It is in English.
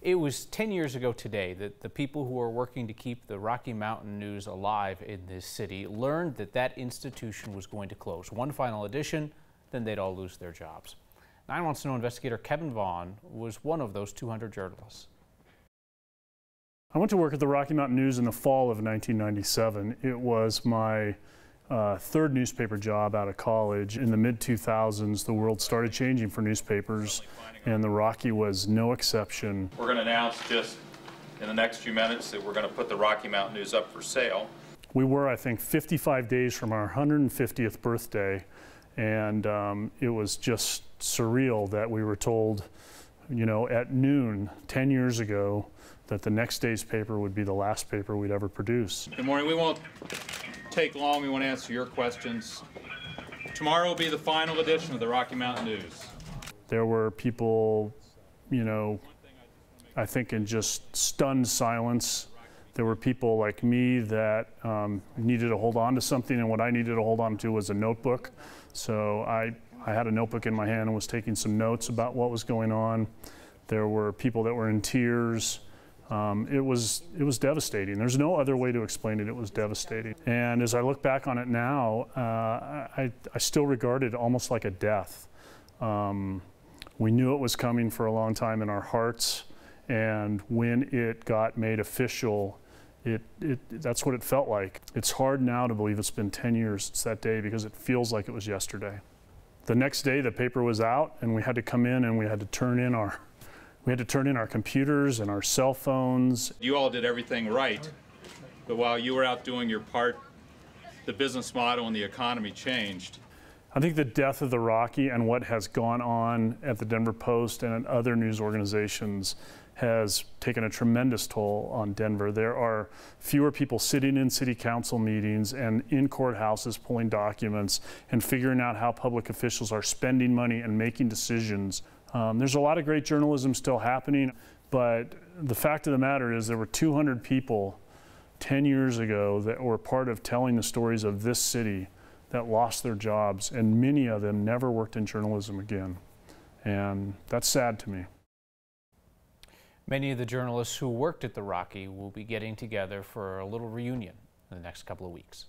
It was 10 years ago today that the people who are working to keep the Rocky Mountain News alive in this city learned that that institution was going to close. One final edition, then they'd all lose their jobs. 9 wants to know investigator Kevin Vaughan was one of those 200 journalists. I went to work at the Rocky Mountain News in the fall of 1997. It was my third newspaper job out of college. In the mid-2000s, the world started changing for newspapers, and the Rocky was no exception. We're going to announce just in the next few minutes that we're going to put the Rocky Mountain News up for sale. We were, I think, 55 days from our 150th birthday, and it was just surreal that we were told, you know, at noon 10 years ago that the next day's paper would be the last paper we'd ever produce. Good morning. We won't take long. We want to answer your questions. Tomorrow will be the final edition of the Rocky Mountain News. There were people, you know, I think in just stunned silence. There were people like me that needed to hold on to something, and what I needed to hold on to was a notebook. So I had a notebook in my hand and was taking some notes about what was going on. There were people that were in tears. It was devastating. There's no other way to explain it. It was devastating. And as I look back on it now, I still regard it almost like a death. We knew it was coming for a long time in our hearts, and when it got made official, that's what it felt like. It's hard now to believe it's been 10 years since that day because it feels like it was yesterday. The next day the paper was out, and we had to come in and we had to turn in our computers and our cell phones. You all did everything right, but while you were out doing your part, the business model and the economy changed. I think the death of the Rocky and what has gone on at the Denver Post and at other news organizations has taken a tremendous toll on Denver. There are fewer people sitting in city council meetings and in courthouses pulling documents and figuring out how public officials are spending money and making decisions. There's a lot of great journalism still happening, but the fact of the matter is there were 200 people 10 years ago that were part of telling the stories of this city that lost their jobs, and many of them never worked in journalism again. And that's sad to me. Many of the journalists who worked at the Rocky will be getting together for a little reunion in the next couple of weeks.